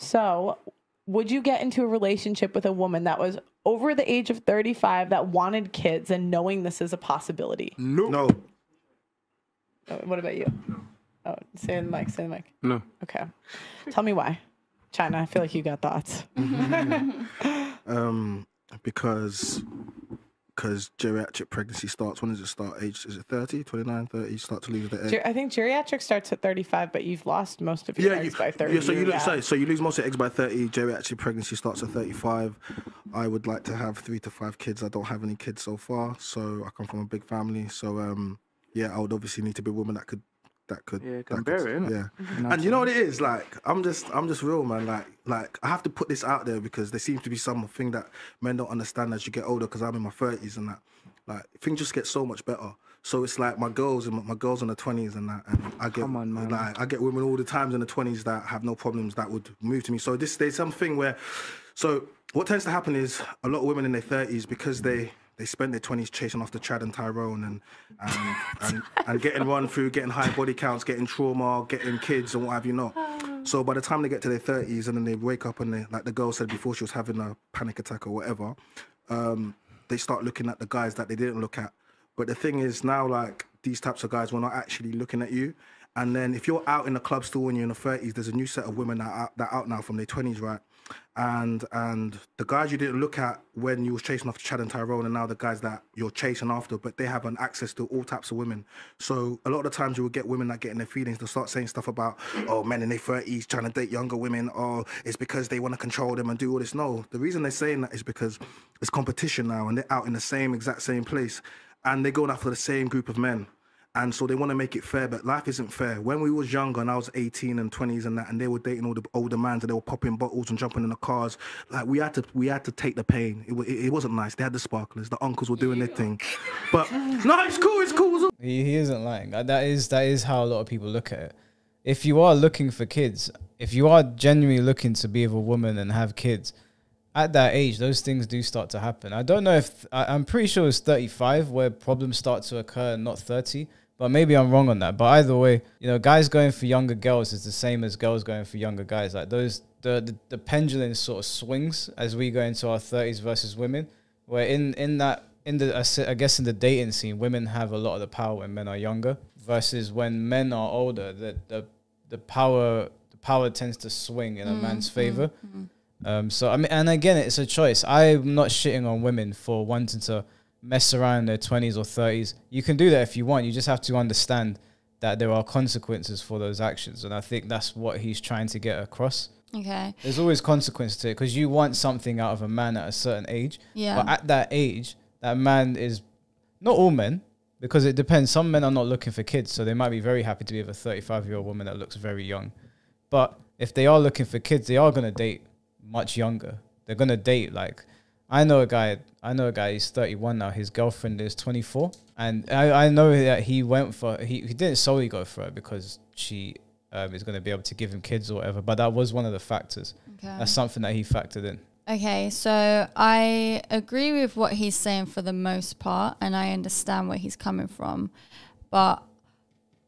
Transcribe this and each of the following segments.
So would you get into a relationship with a woman that was over the age of 35 that wanted kids and knowing this is a possibility? No. What about you? No. Oh, say the mic. No. Okay. Tell me why. China, I feel like you got thoughts. Because geriatric pregnancy starts, when does it start? Age, is it 30, 29, 30? You start to lose the egg. I think geriatric starts at 35, but you've lost most of your eggs by 30. Yeah, so you lose most of your eggs by 30. Geriatric pregnancy starts at 35. I would like to have 3 to 5 kids. I don't have any kids so far, so I come from a big family. So I would obviously need to be a woman that could bear it, innit? Yeah. And you know what it is? Like, I'm just real, man. Like I have to put this out there because there seems to be something that men don't understand as you get older, because I'm in my 30s and that. Like, things just get so much better. So it's like my girls in the 20s and that, and I get I get women all the times in the 20s that have no problems that would move to me. So there's something where, so what tends to happen is a lot of women in their 30s, because they spend their 20s chasing after Chad and Tyrone and getting run through, getting high body counts, getting trauma, getting kids and what have you not. So by the time they get to their 30s and then they wake up and they, like the girl said before, she was having a panic attack or whatever, they start looking at the guys that they didn't look at. But the thing is now, like, these types of guys were not actually looking at you. And then if you're out in the club still when you're in the 30s, there's a new set of women that are out now from their 20s, right? And the guys you didn't look at when you was chasing after Chad and Tyrone, and now the guys that you're chasing after, but they have an access to all types of women. So a lot of the times you will get women that get in their feelings. They'll start saying stuff about, oh, men in their 30s trying to date younger women, or it's because they want to control them and do all this. No, the reason they're saying that is because there's competition now, and they're out in the exact same place, and they're going after the same group of men. And so they want to make it fair, but life isn't fair. When we was younger and I was 18 and 20s and that, and they were dating all the older mans and they were popping bottles and jumping in the cars, like we had to take the pain. It wasn't nice. They had the sparklers. The uncles were doing their thing. But no, it's cool. He isn't lying. That is how a lot of people look at it. If you are looking for kids, if you are genuinely looking to be with a woman and have kids, at that age, those things do start to happen. I don't know if, I'm pretty sure it's 35 where problems start to occur and not 30. But maybe I'm wrong on that. But either way, you know, guys going for younger girls is the same as girls going for younger guys. Like the pendulum sort of swings as we go into our 30s versus women. Where I guess in the dating scene, women have a lot of the power when men are younger, versus when men are older, the power tends to swing in a man's favor. So I mean, and again, it's a choice. I'm not shitting on women for wanting to mess around in their 20s or 30s. You can do that if you want. You just have to understand that there are consequences for those actions. And I think that's what he's trying to get across. Okay. There's always consequence to it, because you want something out of a man at a certain age. Yeah. But at that age, that man is, not all men, because it depends. Some men are not looking for kids, so they might be very happy to be with a 35-year-old woman that looks very young. But if they are looking for kids, they are going to date much younger. They're going to date like... I know a guy, he's 31 now. His girlfriend is 24. And I know that he didn't solely go for her because she is going to be able to give him kids or whatever. But that was one of the factors. Okay. That's something that he factored in. Okay, so I agree with what he's saying for the most part, and I understand where he's coming from. But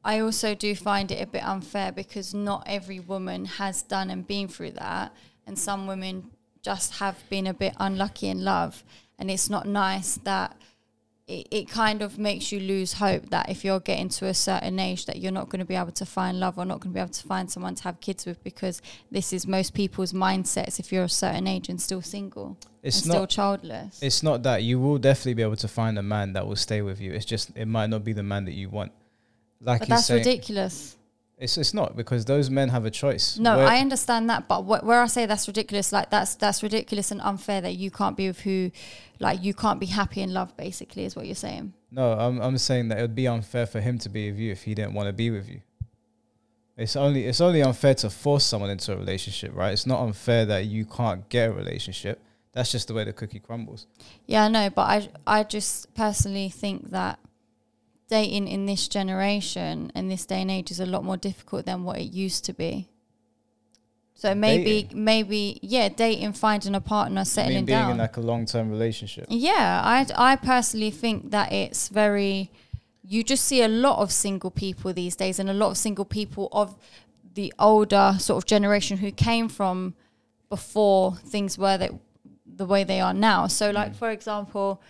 I also do find it a bit unfair because not every woman has done and been through that. And some women just have been a bit unlucky in love, and it's not nice that it kind of makes you lose hope that if you're getting to a certain age that you're not going to be able to find love or not going to be able to find someone to have kids with, because this is most people's mindsets if you're a certain age and still single still childless. It's not that. You will definitely be able to find a man that will stay with you. It's just it might not be the man that you want. But that's ridiculous. It's not, because those men have a choice. No, I understand that, but where I say that's ridiculous, like that's ridiculous and unfair that you can't be with who, like you can't be happy in love, basically, is what you're saying. No, I'm saying that it would be unfair for him to be with you if he didn't want to be with you. It's only unfair to force someone into a relationship, right? It's not unfair that you can't get a relationship. That's just the way the cookie crumbles. Yeah, I know, but I just personally think that dating in this generation and this day and age is a lot more difficult than what it used to be. So maybe, dating, finding a partner, settling down. Being in like a long-term relationship. Yeah, I personally think that it's very, you just see a lot of single people these days, and a lot of single people of the older sort of generation who came from before things were the way they are now. So like, for example,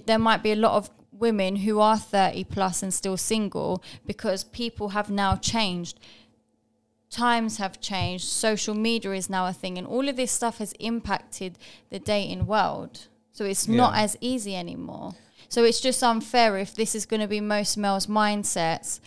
there might be a lot of women who are 30 plus and still single because people have now changed. Times have changed. Social media is now a thing. And all of this stuff has impacted the dating world. So it's not as easy anymore. So it's just unfair if this is going to be most males' mindsets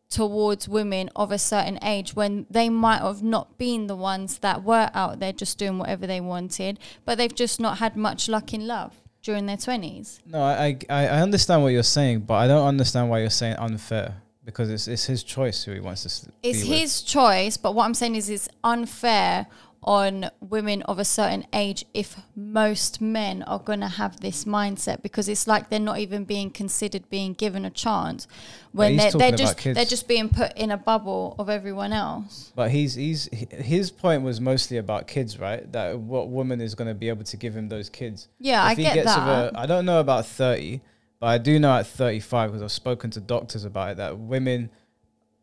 towards women of a certain age when they might have not been the ones that were out there just doing whatever they wanted, but they've just not had much luck in love during their 20s. No, I understand what you're saying, but I don't understand why you're saying unfair, because it's his choice who he wants to It's his choice, but what I'm saying is it's unfair on women of a certain age if most men are going to have this mindset, because it's like they're not even being considered being given a chance when they're just being put in a bubble of everyone else. But his point was mostly about kids, right? That what woman is going to be able to give him those kids. Yeah, I get that. I don't know about 30, but I do know at 35, because I've spoken to doctors about it, that women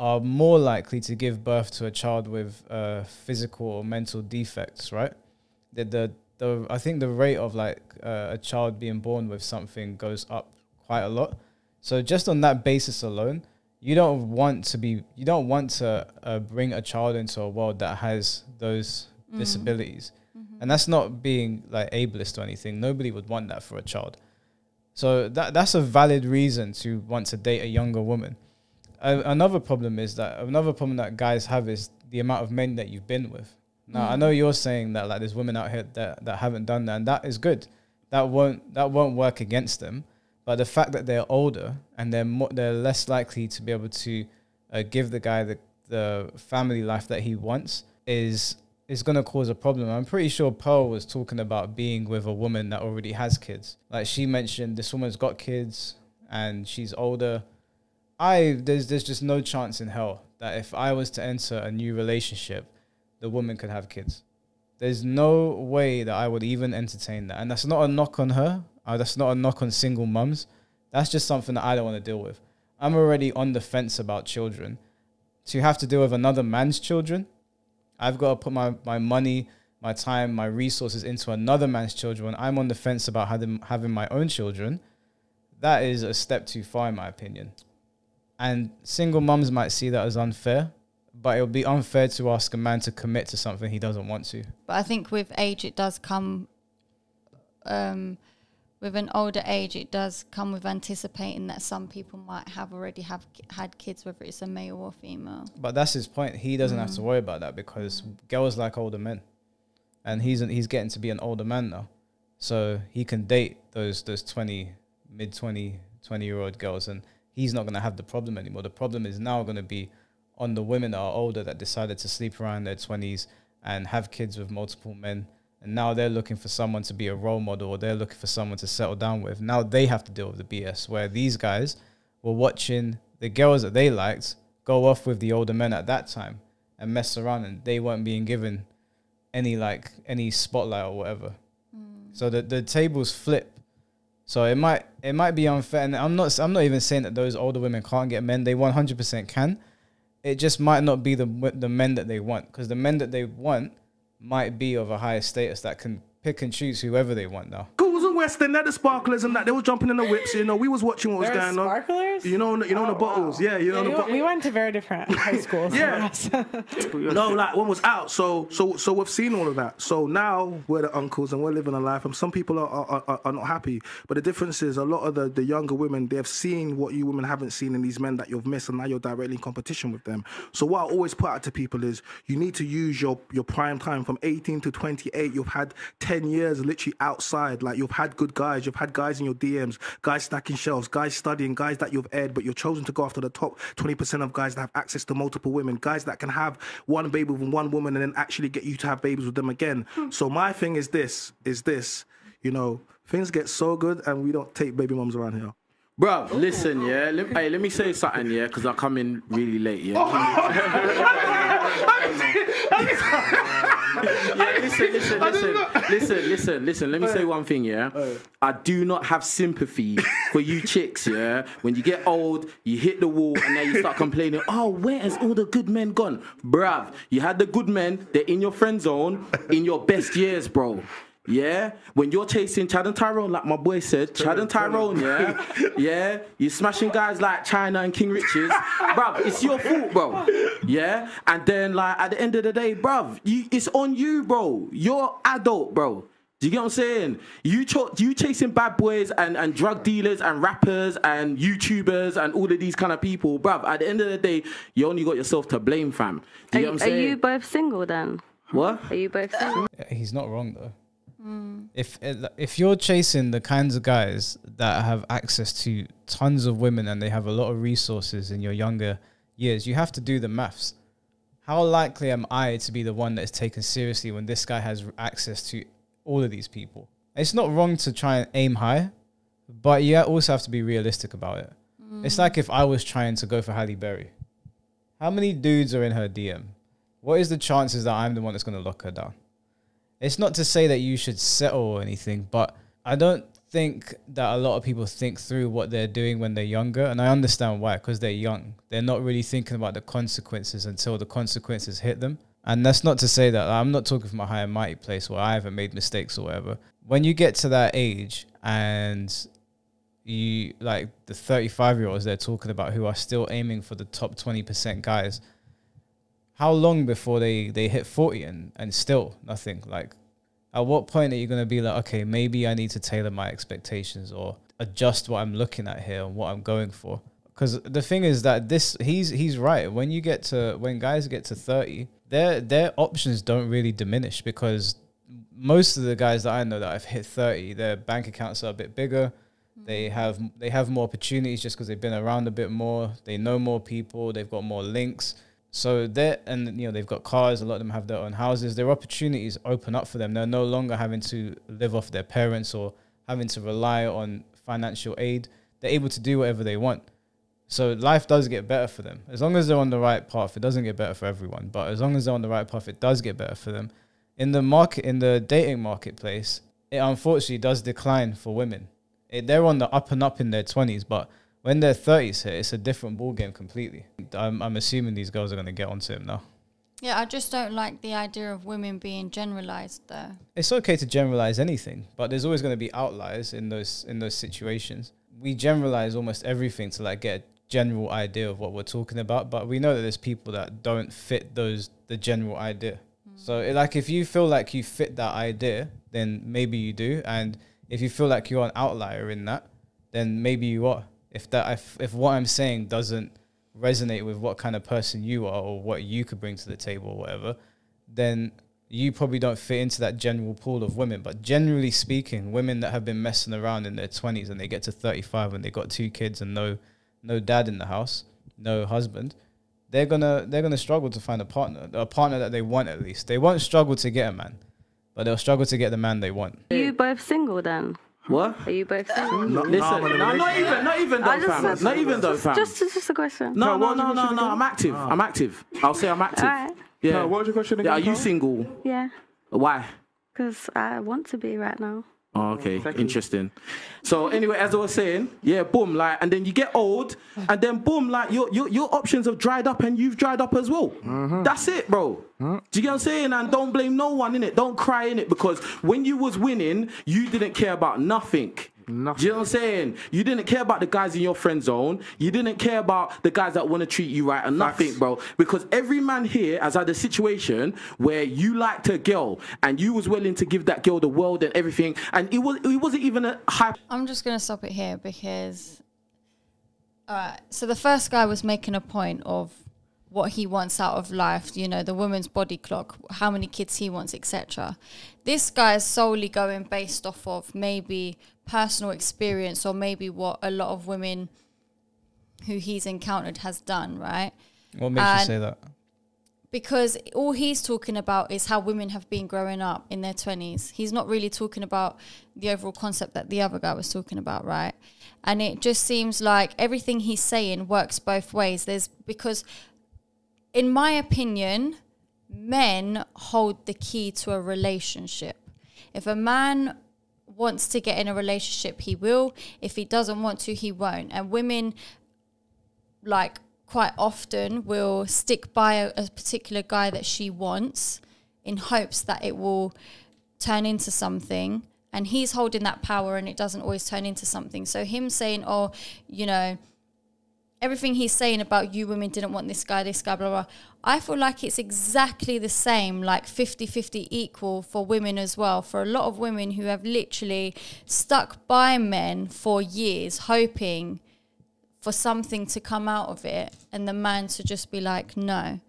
are more likely to give birth to a child with physical or mental defects, right? I think the rate of like a child being born with something goes up quite a lot. So just on that basis alone, you don't want to bring a child into a world that has those disabilities. And that's not being like ableist or anything. Nobody would want that for a child. So that's a valid reason to want to date a younger woman. Another problem that guys have is the amount of men that you've been with. Now, I know you're saying that like there's women out here that haven't done that, and that is good. That won't work against them. But the fact that they're older and they're less likely to be able to give the guy the family life that he wants is going to cause a problem. I'm pretty sure Pearl was talking about being with a woman that already has kids. Like she mentioned, this woman's got kids and she's older. There's just no chance in hell that if I was to enter a new relationship, the woman could have kids. There's no way that I would even entertain that. And that's not a knock on her. That's not a knock on single mums. That's just something that I don't want to deal with. I'm already on the fence about children. To have to deal with another man's children, I've got to put my money, my time, my resources into another man's children. I'm on the fence about having my own children. That is a step too far, in my opinion. And single mums might see that as unfair, but it would be unfair to ask a man to commit to something he doesn't want to. But I think with age, it does come, with an older age, it does come with anticipating that some people might already had kids, whether it's a male or female. But that's his point. He doesn't have to worry about that because girls like older men. And he's getting to be an older man now. So he can date those 20-year-old girls, and he's not going to have the problem anymore. The problem is now going to be on the women that are older that decided to sleep around their 20s and have kids with multiple men. And now they're looking for someone to be a role model, or they're looking for someone to settle down with. Now they have to deal with the BS, where these guys were watching the girls that they liked go off with the older men at that time and mess around, and they weren't being given any spotlight or whatever. So the tables flip. So it might be unfair, and I'm not even saying that those older women can't get men. They 100% can. It just might not be the men that they want, because the men that they want might be of a higher status that can pick and choose whoever they want now. Ghouls and Western, they're the sparklers and that. They were jumping in the whips, you know. We was watching what was going on. Sparklers? You know the bottles. Wow. Yeah, you know the bottles. We went to very different high schools. Yeah. No, like one was out. So we've seen all of that. So now we're the uncles and we're living a life, and some people are not happy. But the difference is a lot of the younger women, they've seen what you women haven't seen in these men that you've missed, and now you're directly in competition with them. So what I always put out to people is you need to use your prime time from 18 to 28. You've had 10 years literally outside. Like, you've had good guys. You've had guys in your DMs, guys stacking shelves, guys studying, guys that you've aired, but you've chosen to go after the top 20% of guys that have access to multiple women, guys that can have one baby with one woman and then actually get you to have babies with them again. So my thing is this, you know, things get so good and we don't take baby mums around here. Bruv, listen, yeah. Let me say something, yeah, because I come in really late, yeah. listen. Let me say one thing, yeah. I do not have sympathy for you chicks, yeah. When you get old, you hit the wall, and then you start complaining. Oh, where has all the good men gone, bruv? You had the good men. They're in your friend zone, in your best years, bro. Yeah, when you're chasing Chad and Tyrone, like my boy said, Chad and Tyrone, yeah, you're smashing guys like China and King Riches, bruv, it's your fault, bro, yeah, and then, like, at the end of the day, bruv, it's on you, bro, you're adult, bro, do you get what I'm saying? You chasing bad boys and drug dealers and rappers and YouTubers and all of these kind of people, bruv, at the end of the day, you only got yourself to blame, fam, do you get what I'm saying? Are you both single, then? What? Are you both single? He's not wrong, though. If you're chasing the kinds of guys that have access to tons of women and they have a lot of resources in your younger years, you have to do the maths. How likely am I to be the one that is taken seriously when this guy has access to all of these people? It's not wrong to try and aim high, but you also have to be realistic about it. It's like if I was trying to go for Halle Berry. How many dudes are in her DM? What is the chances that I'm the one that's going to lock her down? It's not to say that you should settle or anything, but I don't think that a lot of people think through what they're doing when they're younger. And I understand why, because they're young. They're not really thinking about the consequences until the consequences hit them. And that's not to say that I'm not talking from a high and mighty place where I haven't made mistakes or whatever. When you get to that age and you, like the 35-year-olds they're talking about who are still aiming for the top 20% guys, how long before they hit 40 and still nothing? Like, at what point are you going to be like, okay, maybe I need to tailor my expectations or adjust what I'm looking at here and what I'm going for? Because the thing is that he's right. When guys get to 30, their options don't really diminish, because most of the guys that I know that have hit 30, their bank accounts are a bit bigger. They have more opportunities just because they've been around a bit more. They know more people. They've got more links. So they've got cars. A lot of them have their own houses. Their opportunities open up for them. They're no longer having to live off their parents or having to rely on financial aid. They're able to do whatever they want. So life does get better for them. As long as they're on the right path, it doesn't get better for everyone. But as long as they're on the right path, it does get better for them. In the dating marketplace, it unfortunately does decline for women. They're on the up and up in their 20s, but when their 30s hit, it's a different ballgame completely. I'm assuming these girls are going to get onto him now. Yeah, I just don't like the idea of women being generalized, though. It's okay to generalize anything, but there's always going to be outliers in those situations. We generalize almost everything to like get a general idea of what we're talking about, but we know that there's people that don't fit the general idea. So like if you feel like you fit that idea, then maybe you do, and if you feel like you're an outlier in that, then maybe you are. If what I'm saying doesn't resonate with what kind of person you are or what you could bring to the table or whatever, then you probably don't fit into that general pool of women. But generally speaking, women that have been messing around in their 20s and they get to 35 and they got 2 kids and no dad in the house, no husband, they're gonna struggle to find a partner that they want. At least they won't struggle to get a man, but they'll struggle to get the man they want. Are you both single then? What? Are you both single? Listen, not even though, fam. Not even though, fam. Just a question. No. I'm active. I'm active. I'll say I'm active. All right. Yeah. No, what was your question again? Yeah, are you single? Yeah, Why? because I want to be right now. Oh, okay, interesting. So anyway, as I was saying, yeah, boom, like, and then you get old, and then boom, like your options have dried up, and you've dried up as well. That's it, bro. Do you get what I'm saying? And don't blame no one in it. Don't cry in it, because when you was winning, you didn't care about nothing. Do you know what I'm saying? You didn't care about the guys in your friend zone. You didn't care about the guys that want to treat you right and nothing, bro. Because every man here has had a situation where you liked a girl and you was willing to give that girl the world and everything, and it wasn't even a high. I'm just going to stop it here because, so the first guy was making a point of what he wants out of life, you know, the woman's body clock, how many kids he wants, etc. This guy is solely going based off of maybe personal experience or maybe what a lot of women who he's encountered has done, right? What makes you say that? Because all he's talking about is how women have been growing up in their 20s. He's not really talking about the overall concept that the other guy was talking about, right? And it just seems like everything he's saying works both ways. Because in my opinion, men hold the key to a relationship. If a man wants to get in a relationship, he will. If he doesn't want to, he won't. And women, like, quite often will stick by a particular guy that she wants in hopes that it will turn into something. And he's holding that power and it doesn't always turn into something. So him saying, oh, you know, everything he's saying about you women didn't want this guy, blah, blah. I feel like it's exactly the same, like 50-50 equal for women as well. For a lot of women who have literally stuck by men for years, hoping for something to come out of it and the man to just be like, no.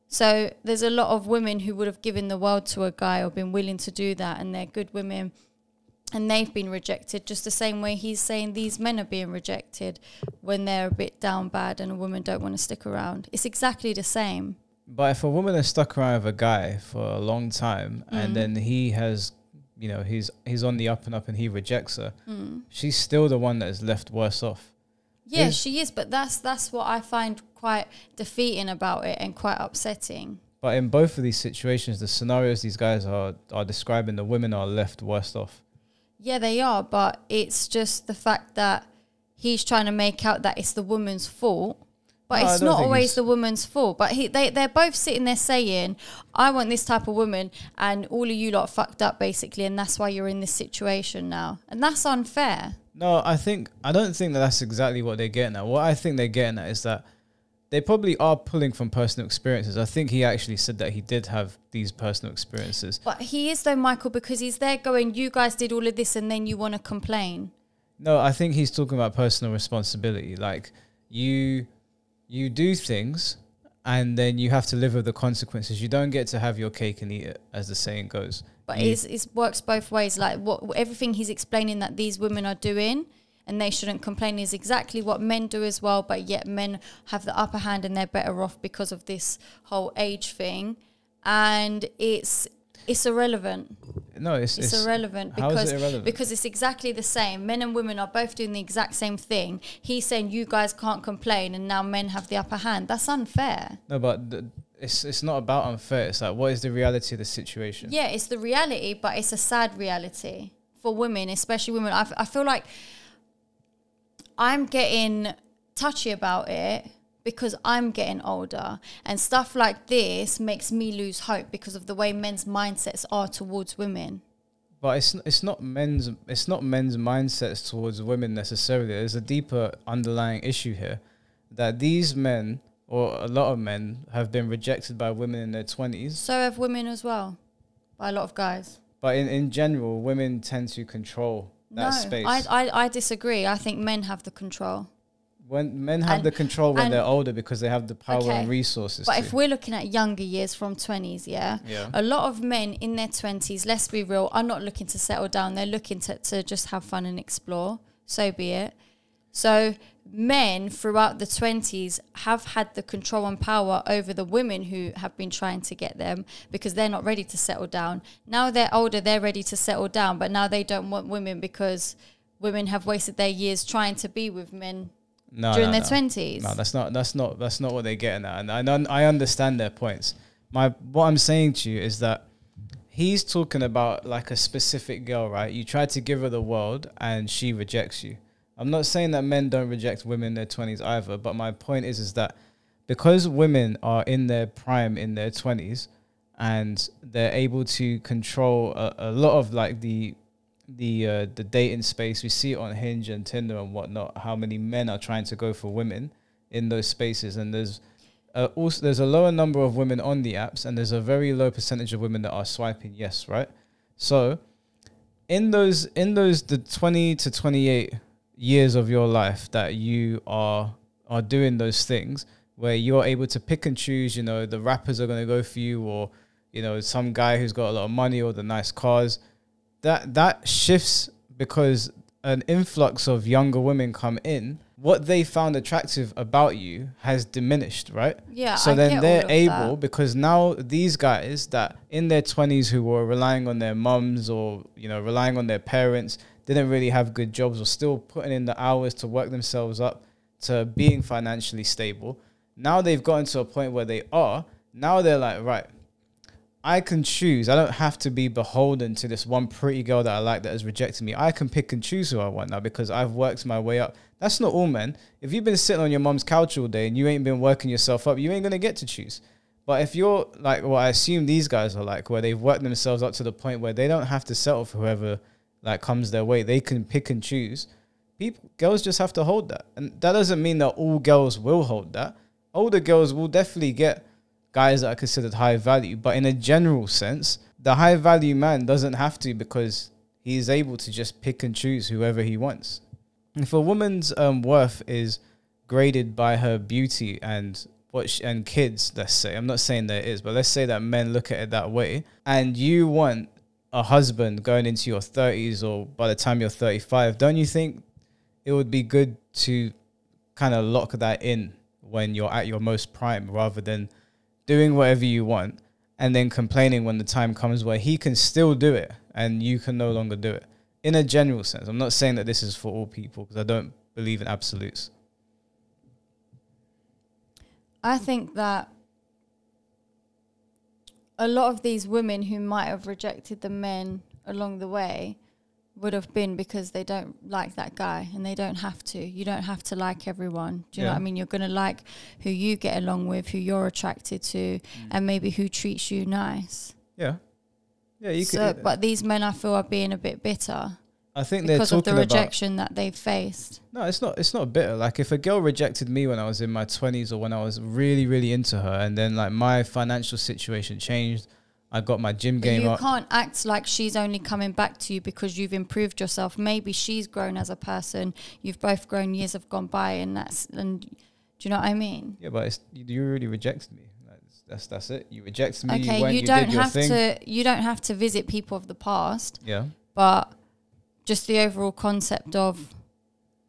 So there's a lot of women who would have given the world to a guy or been willing to do that, and they're good women. And they've been rejected just the same way he's saying these men are being rejected when they're a bit down bad and a woman don't want to stick around. It's exactly the same. But if a woman is stuck around with a guy for a long time and then he has, you know, he's on the up and up and he rejects her, she's still the one that is left worse off. Yeah, she is. But that's what I find quite defeating about it and quite upsetting. But in both of these situations, the scenarios these guys are describing, the women are left worse off. Yeah, they are, but it's just the fact that he's trying to make out that it's the woman's fault. But No, it's not always the woman's fault. But they're both sitting there saying, I want this type of woman and all of you lot fucked up basically, and that's why you're in this situation now. And that's unfair. No, I don't think that that's exactly what they're getting at. What I think they're getting at is that they probably are pulling from personal experiences. I think he actually said that he did have these personal experiences. But he is though, Michael, because he's there going, you guys did all of this and then you want to complain. No, I think he's talking about personal responsibility. Like, you do things and then you have to live with the consequences. You don't get to have your cake and eat it, as the saying goes. But it works both ways. Like everything he's explaining that these women are doing and they shouldn't complain is exactly what men do as well, but yet men have the upper hand and they're better off because of this whole age thing. And it's irrelevant. No, it's irrelevant how is it irrelevant? Because it's exactly the same. Men and women are both doing the exact same thing. He's saying you guys can't complain and now men have the upper hand. That's unfair. No, but it's not about unfair. It's like, what is the reality of the situation? Yeah, it's the reality, but it's a sad reality for women, especially women. I feel like I'm getting touchy about it because I'm getting older, and stuff like this makes me lose hope because of the way men's mindsets are towards women. But it's not men's mindsets towards women necessarily. There's a deeper underlying issue here, that these men, or a lot of men, have been rejected by women in their 20s. So have women as well, by a lot of guys. But in general, women tend to control that space. I disagree. I think men have the control. When men have the control when they're older because they have the power and resources. But if we're looking at younger years from 20s, yeah, a lot of men in their 20s, let's be real, are not looking to settle down. They're looking to just have fun and explore. So be it. So men throughout the 20s have had the control and power over the women who have been trying to get them because they're not ready to settle down. Now they're older, they're ready to settle down, but now they don't want women because women have wasted their years trying to be with men during their 20s. No, that's not what they're getting at. And I understand their points. What I'm saying to you is that he's talking about like a specific girl, right? You try to give her the world and she rejects you. I'm not saying that men don't reject women in their 20s either, but my point is that because women are in their prime in their 20s and they're able to control a lot of like the dating space, we see it on Hinge and Tinder and whatnot, how many men are trying to go for women in those spaces. And there's a lower number of women on the apps and there's a very low percentage of women that are swiping yes, right? So in those the 20 to 28 years of your life that you are doing those things where you're able to pick and choose, you know, the rappers are going to go for you, or, you know, some guy who's got a lot of money or the nice cars, that shifts because an influx of younger women come in. What they found attractive about you has diminished, right? Yeah. So then they're able, because now these guys that in their 20s who were relying on their mums or, you know, relying on their parents, didn't really have good jobs, or still putting in the hours to work themselves up to being financially stable. Now they've gotten to a point where now they're like, right, I can choose. I don't have to be beholden to this one pretty girl that I like that has rejected me. I can pick and choose who I want now because I've worked my way up. That's not all men. If you've been sitting on your mom's couch all day and you ain't been working yourself up, you ain't going to get to choose. But if you're like what I assume these guys are like, where they've worked themselves up to the point where they don't have to settle for whoever like comes their way, they can pick and choose. Girls just have to hold that. And that doesn't mean that all girls will hold that. Older girls will definitely get guys that are considered high value, but in a general sense, the high value man doesn't have to because he is able to just pick and choose whoever he wants. If a woman's worth is graded by her beauty and and kids, let's say, I'm not saying that it is, but let's say that men look at it that way, and you want a husband going into your 30s or by the time you're 35, don't you think it would be good to kind of lock that in when you're at your most prime rather than doing whatever you want and then complaining when the time comes where he can still do it and you can no longer do it? In a general sense. I'm not saying that this is for all people because I don't believe in absolutes. I think that a lot of these women who might have rejected the men along the way would have been because they don't like that guy, and they don't have to. You don't have to like everyone. Do you know what I mean? You're going to like who you get along with, who you're attracted to, and maybe who treats you nice. Yeah. Yeah, you could. But these men, I feel, are being a bit bitter. I think because they're of the talking rejection that they've faced. No, it's not bitter. Like if a girl rejected me when I was in my 20s or when I was really, really into her, and then like my financial situation changed, I got my gym game up. You can't act like she's only coming back to you because you've improved yourself. Maybe she's grown as a person. You've both grown, years have gone by, and do you know what I mean? Yeah, but you already rejected me. That's it. You rejected me. Okay, you don't have to visit people of the past. Yeah. But just the overall concept of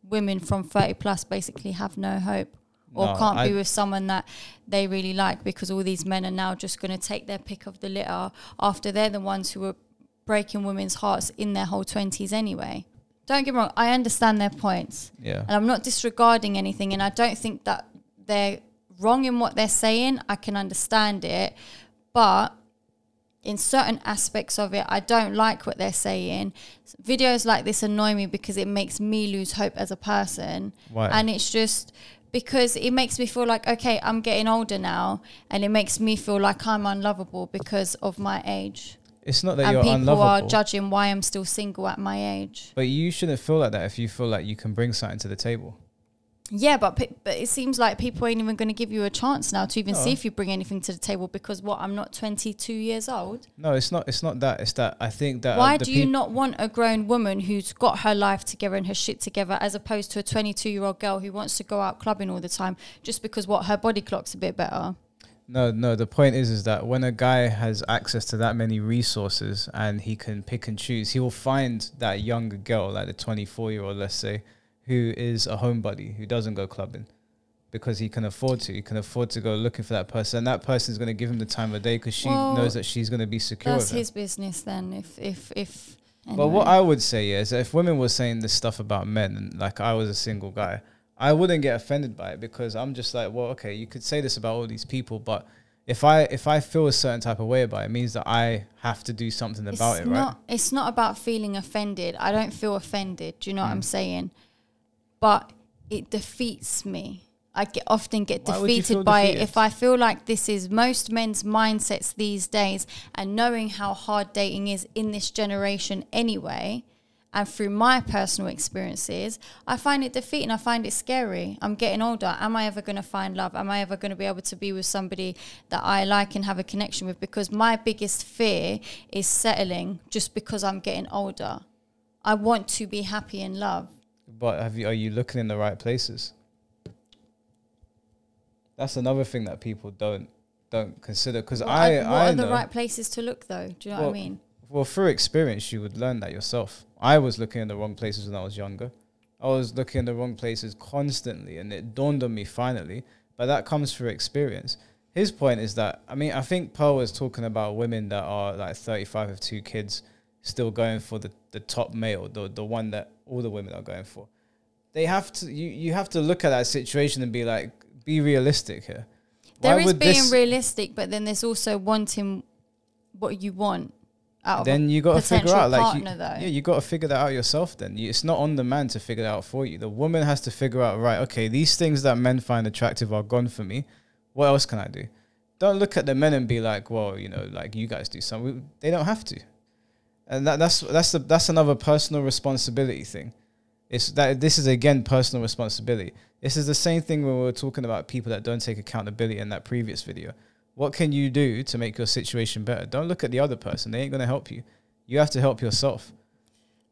women from 30 plus basically have no hope or can't be with someone that they really like because all these men are now just going to take their pick of the litter after they're the ones who were breaking women's hearts in their whole 20s anyway. Don't get me wrong, I understand their points. Yeah. And I'm not disregarding anything, and I don't think that they're wrong in what they're saying. I can understand it, but in certain aspects of it, I don't like what they're saying. Videos like this annoy me because it makes me lose hope as a person. Why? And it's just because it makes me feel like, okay, I'm getting older now, and it makes me feel like I'm unlovable because of my age. It's not that and you're unlovable. people are judging why I'm still single at my age. But you shouldn't feel like that if you feel like you can bring something to the table. Yeah, but it seems like people ain't even going to give you a chance now to even see if you bring anything to the table because I'm not 22 years old. No, it's not that. It's that I think that... Why do you not want a grown woman who's got her life together and her shit together as opposed to a 22-year-old girl who wants to go out clubbing all the time just because her body clock's a bit better? No, the point is that when a guy has access to that many resources and he can pick and choose, he will find that younger girl, like the 24-year-old, let's say, who is a homebody, who doesn't go clubbing because he can afford to. He can afford to go looking for that person. And that person is going to give him the time of day because she knows that she's going to be secure. That's his business then. If anyway. But what I would say is if women were saying this stuff about men and like I was a single guy, I wouldn't get offended by it because I'm just like, well, okay, you could say this about all these people, but if I feel a certain type of way about it, it means that I have to do something about it, right? It's not about feeling offended. I don't feel offended. Do you know what I'm saying? But it defeats me. I often get defeated by it if I feel like this is most men's mindsets these days, and knowing how hard dating is in this generation anyway, and through my personal experiences, I find it defeating. I find it scary. I'm getting older. Am I ever going to find love? Am I ever going to be able to be with somebody that I like and have a connection with? Because my biggest fear is settling just because I'm getting older. I want to be happy in love. But are you looking in the right places? That's another thing that people don't consider. Because what are the right places to look, though? Do you know what I mean? Well, through experience, you would learn that yourself. I was looking in the wrong places when I was younger. I was looking in the wrong places constantly, and it dawned on me finally. But that comes through experience. His point is that, I mean, I think Pearl was talking about women that are like 35 with 2 kids, still going for the top male, the one that all the women are going for. They have to, you have to look at that situation and be like, be realistic here. There is being realistic, but then there's also wanting what you want out then of you got to figure out, like, partner, though. you got to figure that out yourself. Then it's not on the man to figure that out for you. The woman has to figure out, right, okay, these things that men find attractive are gone for me. What else can I do? Don't look at the men and be like, well, you know, like, you guys do something. They don't have to. And that's another personal responsibility thing. It's that this is, again, personal responsibility. This is the same thing when we were talking about people that don't take accountability in that previous video. What can you do to make your situation better? Don't look at the other person. They ain't going to help you. You have to help yourself.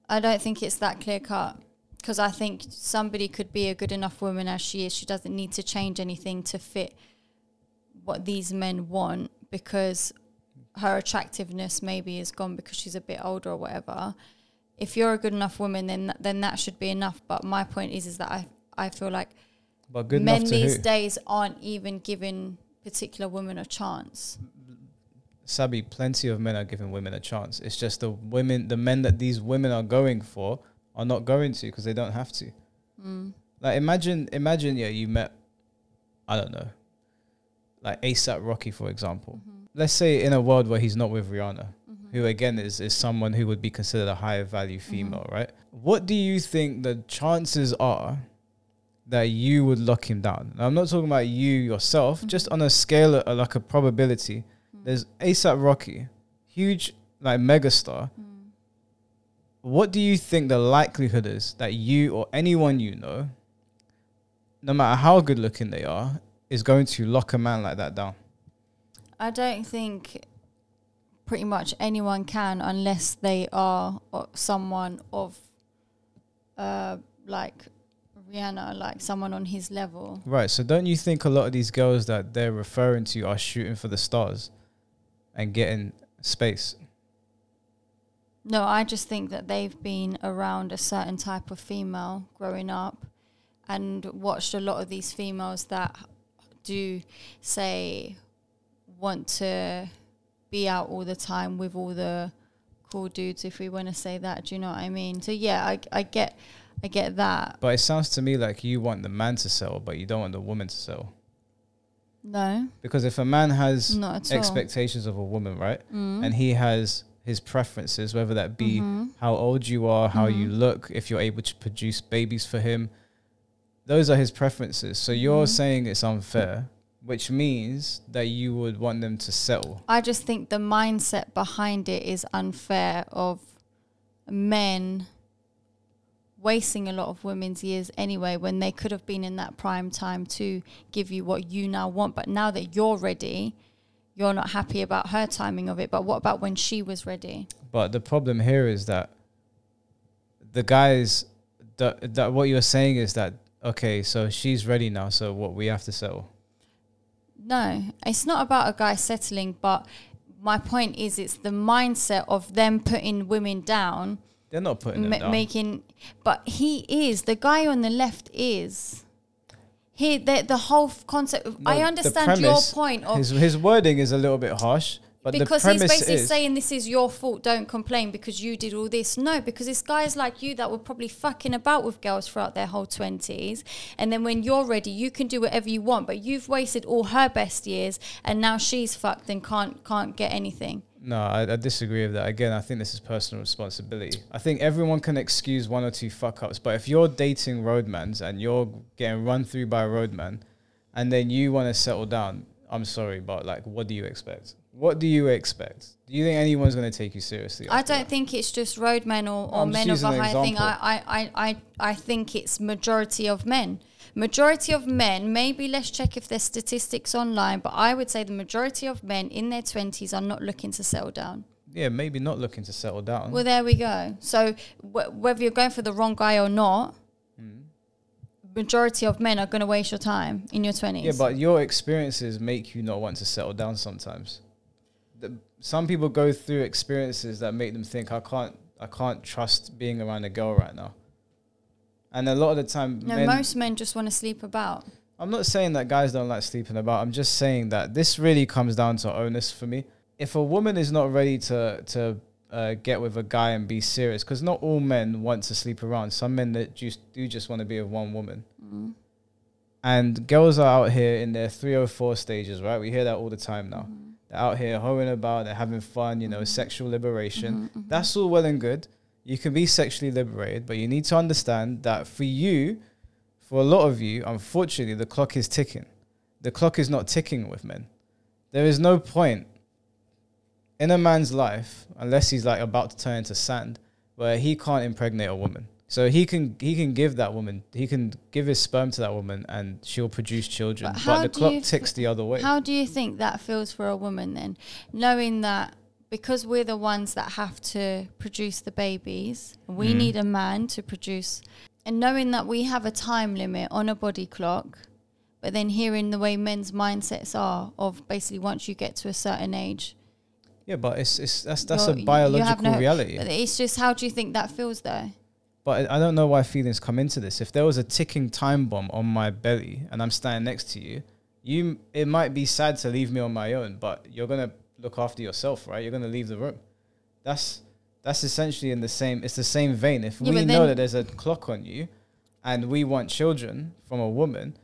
I don't think it's that clear cut, because I think somebody could be a good enough woman as she is. She doesn't need to change anything to fit what these men want, because her attractiveness maybe is gone because she's a bit older or whatever. If you're a good enough woman, then that should be enough. But my point is that I feel like men these days aren't even giving particular women a chance. Saby, plenty of men are giving women a chance. It's just the men that these women are going for are not going to, because they don't have to. Like, imagine, yeah, you met, I don't know, like ASAP Rocky, for example. Let's say in a world where he's not with Rihanna, who again is someone who would be considered a higher value female, right? What do you think the chances are that you would lock him down? Now, I'm not talking about you yourself, just on a scale of like a probability. There's ASAP Rocky, huge, like, megastar. What do you think the likelihood is that you or anyone you know, no matter how good looking they are, is going to lock a man like that down? I don't think pretty much anyone can, unless they are someone of like Rihanna, like someone on his level. Right. So don't you think a lot of these girls that they're referring to are shooting for the stars and getting space? No, I just think that they've been around a certain type of female growing up and watched a lot of these females that do, say, want to be out all the time with all the cool dudes, if we want to say that. Do you know what I mean? So yeah, I get that. But it sounds to me like you want the man to settle, but you don't want the woman to settle. No. Because if a man has expectations of a woman, right, and he has his preferences, whether that be how old you are, how you look, if you're able to produce babies for him, those are his preferences. So you're saying it's unfair, which means that you would want them to settle. I just think the mindset behind it is unfair, of men wasting a lot of women's years anyway, when they could have been in that prime time to give you what you now want. But now that you're ready, you're not happy about her timing of it. But what about when she was ready? But the problem here is that the guys, that what you're saying is that, okay, so she's ready now, so what, we have to settle? No, it's not about a guy settling, but my point is it's the mindset of them putting women down. They're not putting them down. But he is. The guy on the left is. The whole concept of, I understand your point of his wording is a little bit harsh, but because the premise he's basically is saying this is your fault, don't complain because you did all this. No, because it's guys like you that were probably fucking about with girls throughout their whole 20s, and then when you're ready you can do whatever you want, but you've wasted all her best years and now she's fucked and can't get anything. No, I disagree with that. Again, I think this is personal responsibility. I think everyone can excuse one or two fuck-ups, but if you're dating roadmans and you're getting run through by a roadman and then you want to settle down, I'm sorry, but like, what do you expect? What do you expect? Do you think anyone's going to take you seriously? I don't think it's just roadmen or men of a high thing. I think it's majority of men. Majority of men, maybe let's check if there's statistics online, but I would say the majority of men in their 20s are not looking to settle down. Yeah, maybe not looking to settle down. Well, there we go. So whether you're going for the wrong guy or not, majority of men are going to waste your time in your 20s. Yeah, but your experiences make you not want to settle down sometimes. Some people go through experiences that make them think, I can't trust being around a girl right now. And a lot of the time, most men just want to sleep about. I'm not saying that guys don't like sleeping about. I'm just saying that this really comes down to onus for me. If a woman is not ready to get with a guy and be serious, because not all men want to sleep around. Some men that just want to be with one woman. And girls are out here in their 3 or 4 stages, right? We hear that all the time now. they're out here hoeing about, they're having fun, you know, sexual liberation. That's all well and good. You can be sexually liberated, but you need to understand that for you, for a lot of you, unfortunately, the clock is ticking. The clock is not ticking with men. There is no point in a man's life, unless he's like about to turn into sand, where he can't impregnate a woman. So he can give that woman, he can give his sperm to that woman and she'll produce children. But the clock ticks the other way. How do you think that feels for a woman then? Knowing that because we're the ones that have to produce the babies, we need a man to produce, and knowing that we have a time limit on a body clock, but then hearing the way men's mindsets are of basically once you get to a certain age. Yeah, but that's a biological reality. It's just, how do you think that feels though? But I don't know why feelings come into this. If there was a ticking time bomb on my belly and I'm standing next to you, it might be sad to leave me on my own, but you're gonna look after yourself, right? You're gonna leave the room. That's essentially it's the same vein. If we know that there's a clock on you and we want children from a woman,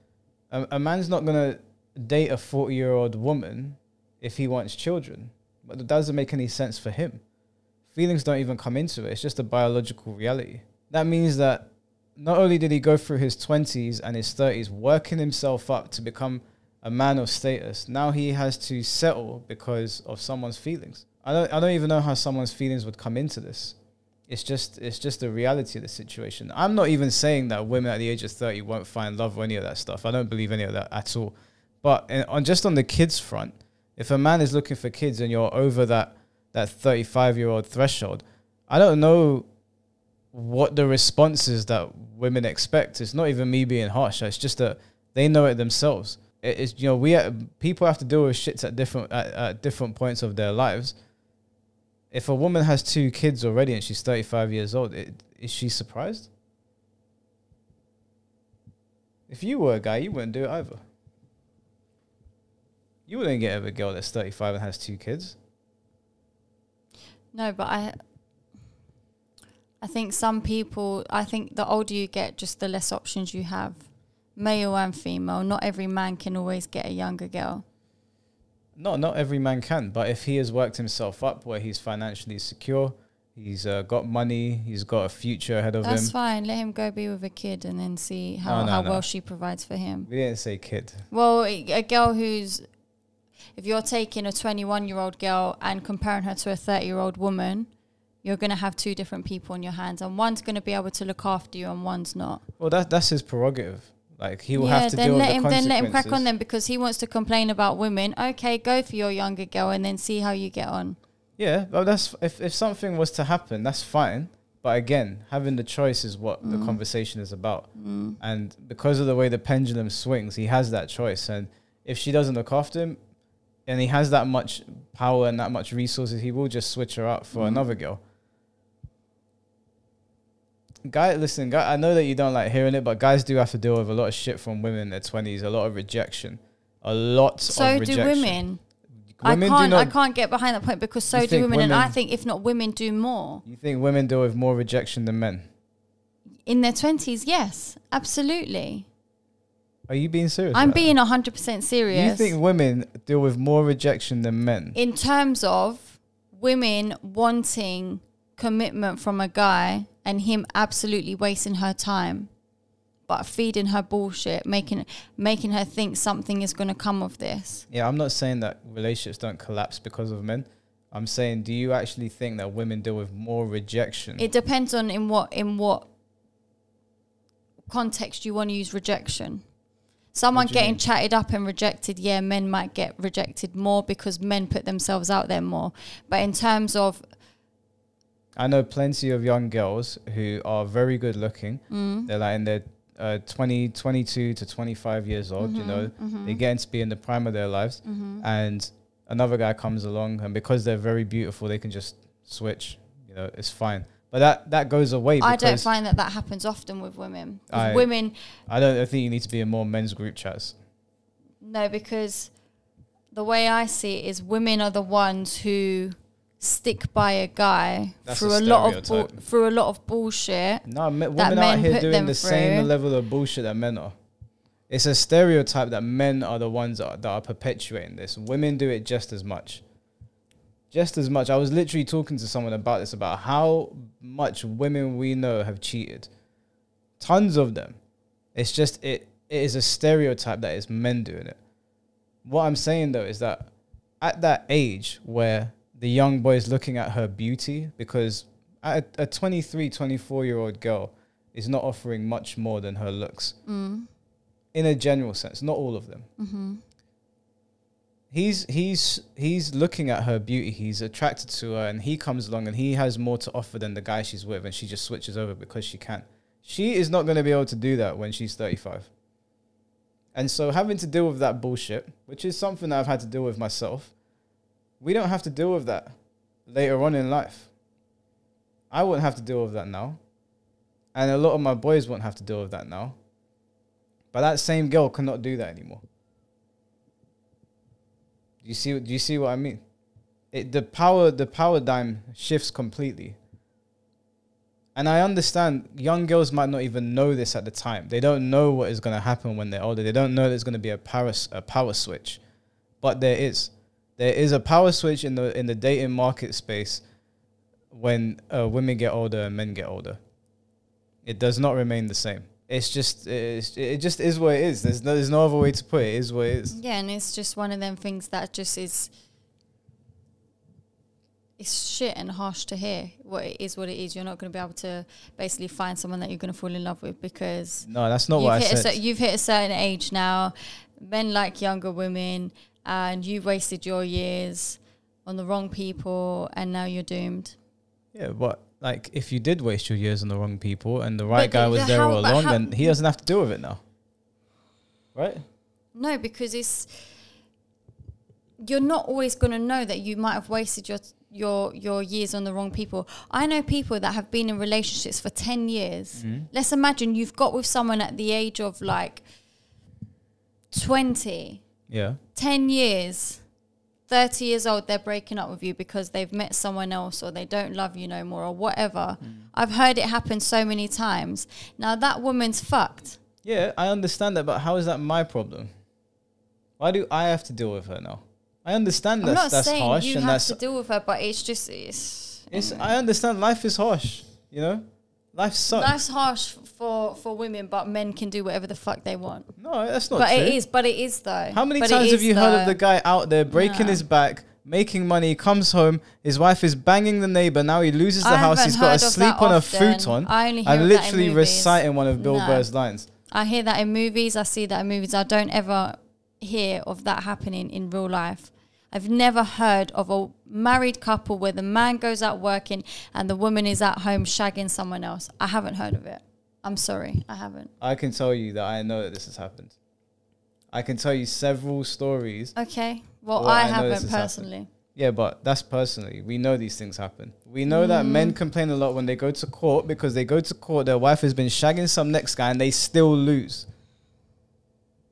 a man's not gonna date a 40-year-old woman if he wants children. But it doesn't make any sense for him. Feelings don't even come into it. It's just a biological reality. That means that not only did he go through his 20s and his 30s working himself up to become a man of status, now he has to settle because of someone's feelings. I don't even know how someone's feelings would come into this. It's just the reality of the situation. I'm not even saying that women at the age of 30 won't find love or any of that stuff. I don't believe any of that at all. But on the kids front, if a man is looking for kids and you're over that 35-year-old threshold, I don't know what the response is that women expect. It's not even me being harsh. It's just that they know it themselves. It's, you know, people have to deal with shits at different points of their lives. If a woman has 2 kids already and she's 35 years old, is she surprised? If you were a guy, you wouldn't do it either. You wouldn't get with a girl that's 35 and has 2 kids. No, but I think some people, I think the older you get, just the less options you have. Male and female. Not every man can always get a younger girl. No, not every man can. But if he has worked himself up where he's financially secure, he's got money, he's got a future ahead of him. That's fine. Let him go be with a kid and then see how well she provides for him. We didn't say kid. Well, a girl who's... If you're taking a 21-year-old girl and comparing her to a 30-year-old woman, you're going to have 2 different people in your hands. And one's going to be able to look after you and one's not. Well, that's his prerogative. Like, he will have to deal with the consequences. Then let him crack on then, because he wants to complain about women. Okay, go for your younger girl and then see how you get on. Yeah, well, that's if something was to happen, that's fine. But again, having the choice is what the conversation is about. And because of the way the pendulum swings, he has that choice. And if she doesn't look after him, and he has that much power and that much resources, he will just switch her out for another girl. Listen, I know that you don't like hearing it, but guys do have to deal with a lot of shit from women in their 20s, a lot of rejection. A lot of rejection. So do women. I can't get behind that point, because so do women, and I think if not women do more. You think women deal with more rejection than men? In their 20s, yes, absolutely. Are you being serious? I'm being 100% serious. You think women deal with more rejection than men? In terms of women wanting commitment from a guy and him absolutely wasting her time, but feeding her bullshit, making her think something is going to come of this. Yeah, I'm not saying that relationships don't collapse because of men. I'm saying, do you actually think that women deal with more rejection? It depends on in what context you want to use rejection. Someone getting chatted up and rejected, yeah, men might get rejected more because men put themselves out there more. But in terms of... I know plenty of young girls who are very good looking. They're like in their 22 to 25 years old, you know. They get into be in the prime of their lives. And another guy comes along, and because they're very beautiful, they can just switch. You know, it's fine. But that goes away. I don't find that happens often with women. Women... I think you need to be in more men's group chats. No, because the way I see it is women are the ones who stick by a guy through a lot of bullshit. No, women out here doing the same level of bullshit that men are. It's a stereotype that men are the ones that are perpetuating this. Women do it just as much. Just as much. I was literally talking to someone about this, about how much women we know have cheated. Tons of them. It's just, it is a stereotype that it's men doing it. What I'm saying though is that at that age where the young boy is looking at her beauty, because a 23, 24-year-old girl is not offering much more than her looks. In a general sense, not all of them. Mm-hmm. He's looking at her beauty. He's attracted to her, and he comes along and he has more to offer than the guy she's with, and she just switches over because she can. She is not going to be able to do that when she's 35. And so having to deal with that bullshit, which is something that I've had to deal with myself, we don't have to deal with that later on in life. I won't have to deal with that now. And a lot of my boys won't have to deal with that now. But that same girl cannot do that anymore. Do you see what I mean? The paradigm shifts completely. And I understand young girls might not even know this at the time. They don't know what is going to happen when they're older. They don't know there's going to be a power switch. But there is. There is a power switch in the dating market space when women get older and men get older. It does not remain the same. It's just it just is what it is. There's no other way to put it. It is what it is. Yeah, and it's just one of them things that just is. It's shit and harsh to hear. What it is. You're not going to be able to basically find someone that you're going to fall in love with because no, that's not what I said. You've hit a certain age now. Men like younger women, and you wasted your years on the wrong people, and now you're doomed. Yeah, but like if you did waste your years on the wrong people and the right guy was there all along, then he doesn't have to deal with it now, right? No, because you're not always going to know that you might have wasted your years on the wrong people. I know people that have been in relationships for 10 years. Mm-hmm. Let's imagine you've got with someone at the age of like 20. Yeah. 10 years. 30 years old, they're breaking up with you because they've met someone else or they don't love you no more or whatever. I've heard it happen so many times. Now that woman's fucked. Yeah, I understand that, but how is that my problem? Why do I have to deal with her now? I understand that's harsh. I'm not saying you have to deal with her, but it's just... I understand life is harsh, you know? Life sucks. Life's harsh for women, but men can do whatever the fuck they want. No, that's not true. But it is though. How many times have you heard of the guy out there breaking his back, making money, comes home, his wife is banging the neighbor, now he loses the house, he's got to sleep on a futon. I only hear I'm literally literally reciting one of Bill Burr's lines. I hear that in movies, I see that in movies. I don't ever hear of that happening in real life. I've never heard of a married couple where the man goes out working and the woman is at home shagging someone else. I haven't heard of it. I'm sorry, I haven't. I can tell you that I know that this has happened. I can tell you several stories. Okay. Well, I haven't personally. Yeah, but that's personally. We know these things happen. We know that men complain a lot when they go to court because they go to court, their wife has been shagging some next guy and they still lose.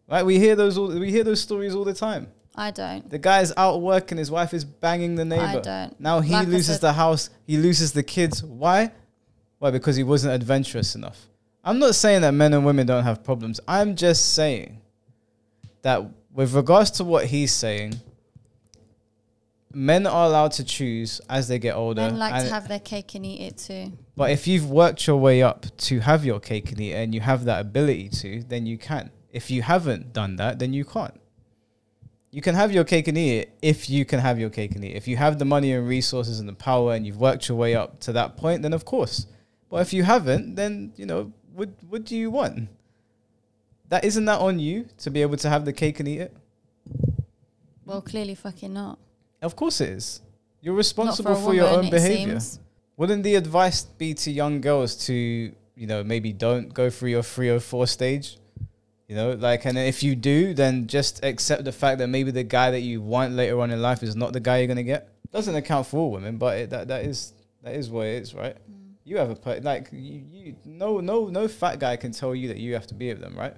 Right? We hear those stories all the time. I don't. The guy's out working, his wife is banging the neighbor. I don't. Now he loses the house, he loses the kids. Why? Why? Because he wasn't adventurous enough. I'm not saying that men and women don't have problems. I'm just saying that with regards to what he's saying, men are allowed to choose as they get older. Men like to have their cake and eat it too. But if you've worked your way up to have your cake and eat it and you have that ability to, then you can. If you haven't done that, then you can't. You can have your cake and eat it if you can have your cake and eat it. If you have the money and resources and the power and you've worked your way up to that point, then of course. But if you haven't, then, you know, what do you want? Isn't that on you to be able to have the cake and eat it? Well, clearly fucking not. Of course it is. You're responsible for your own behavior. Wouldn't the advice be to young girls to, you know, maybe don't go through your 304 stage? You know, like, and if you do, then just accept the fact that maybe the guy that you want later on in life is not the guy you're going to get. Doesn't account for all women, but that is what it is, right? You have no fat guy can tell you that you have to be with them, right?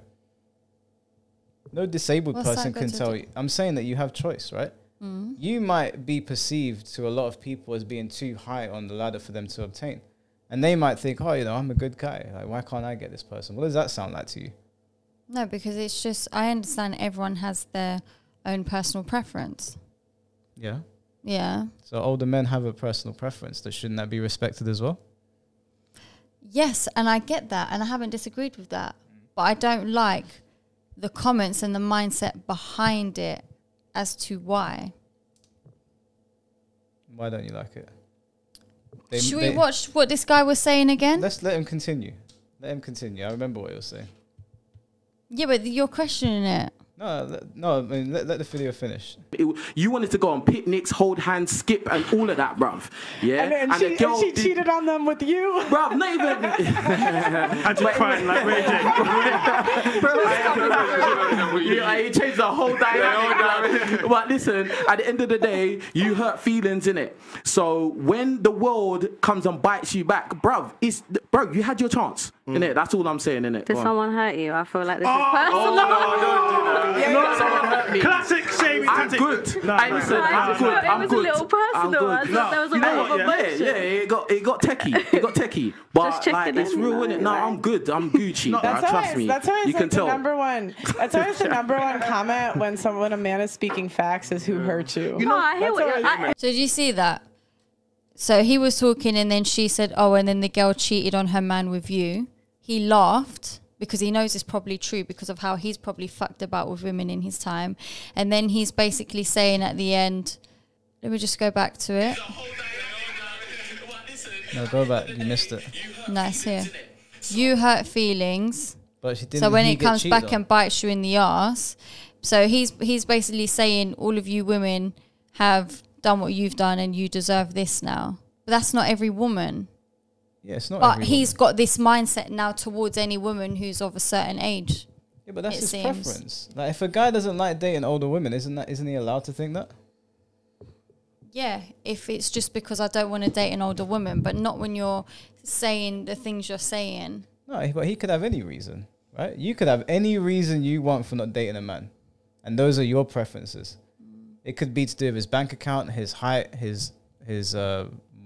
No disabled person can tell you. I'm saying that you have choice, right? You might be perceived to a lot of people as being too high on the ladder for them to obtain. And they might think, oh, you know, I'm a good guy. Like, why can't I get this person? What does that sound like to you? No, because it's just, I understand everyone has their own personal preference. Yeah. Yeah. So older men have a personal preference. Shouldn't that be respected as well? Yes, and I get that, and I haven't disagreed with that. But I don't like the comments and the mindset behind it as to why. Why don't you like it? Should we watch what this guy was saying again? Let's let him continue. Let him continue. I remember what he was saying. Yeah, but you're questioning it. No, I mean, let the video finish. You wanted to go on picnics, hold hands, skip, and all of that, bruv. Yeah, And she cheated on them with you, bruv. Not even. Had to crying like Ray J. He changed the whole dynamic. But listen, at the end of the day, you hurt feelings in it. So when the world comes and bites you back, bruv, you had your chance. Innit? That's all I'm saying, innit? Did someone hurt you? I feel like this is personal. No, don't do that. Yeah, Someone hurt me. Classic Saby I'm tactic. good. No, I listen. I'm good. It I'm was good. a little personal. I thought there was a lot of emotion. Yeah, it got techie. It got techie. But Just checking it's in, real, you innit? know, No, I'm good. I'm Gucci. Trust me. That's always You can like the tell. number one. That's always the number one comment when a man is speaking facts is who hurt you. No, I hear what you're So did you see that? So he was talking and then she said, oh, and then the girl cheated on her man with you. He laughed because he knows it's probably true because of how he's probably fucked about with women in his time. And then he's basically saying at the end, let me just go back to it. No, go back. You missed it. Nice here. You hurt feelings. But she didn't. So when he it get comes cheated back on? and bites you in the ass, so he's basically saying all of you women have done what you've done and you deserve this now. But that's not every woman. Yeah, it's not. But every he's woman. got this mindset now towards any woman who's of a certain age. Yeah, but that's it his seems. preference. Like, if a guy doesn't like dating older women, isn't he allowed to think that? Yeah, if it's just because I don't want to date an older woman, but not when you're saying the things you're saying. No, but he could have any reason, right? You could have any reason you want for not dating a man, and those are your preferences. It could be to do with his bank account, his height, his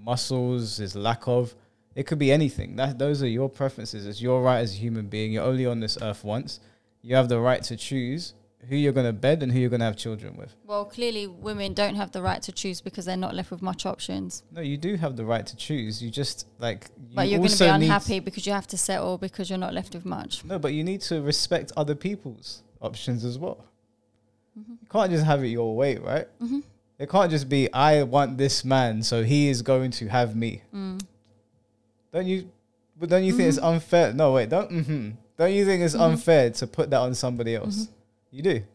muscles, his lack of. It could be anything. Those are your preferences. It's your right as a human being. You're only on this earth once. You have the right to choose who you're going to bed and who you're going to have children with. Well, clearly women don't have the right to choose because they're not left with much options. No, you do have the right to choose. You just But you're going to be unhappy because you have to settle because you're not left with much. No, but you need to respect other people's options as well. You can't just have it your way, right? It can't just be, I want this man, so he is going to have me. Don't you think it's unfair? No, wait, don't you think it's unfair to put that on somebody else? You do? Do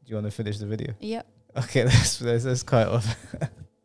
you want to finish the video? Yep. Okay, let's cut it off.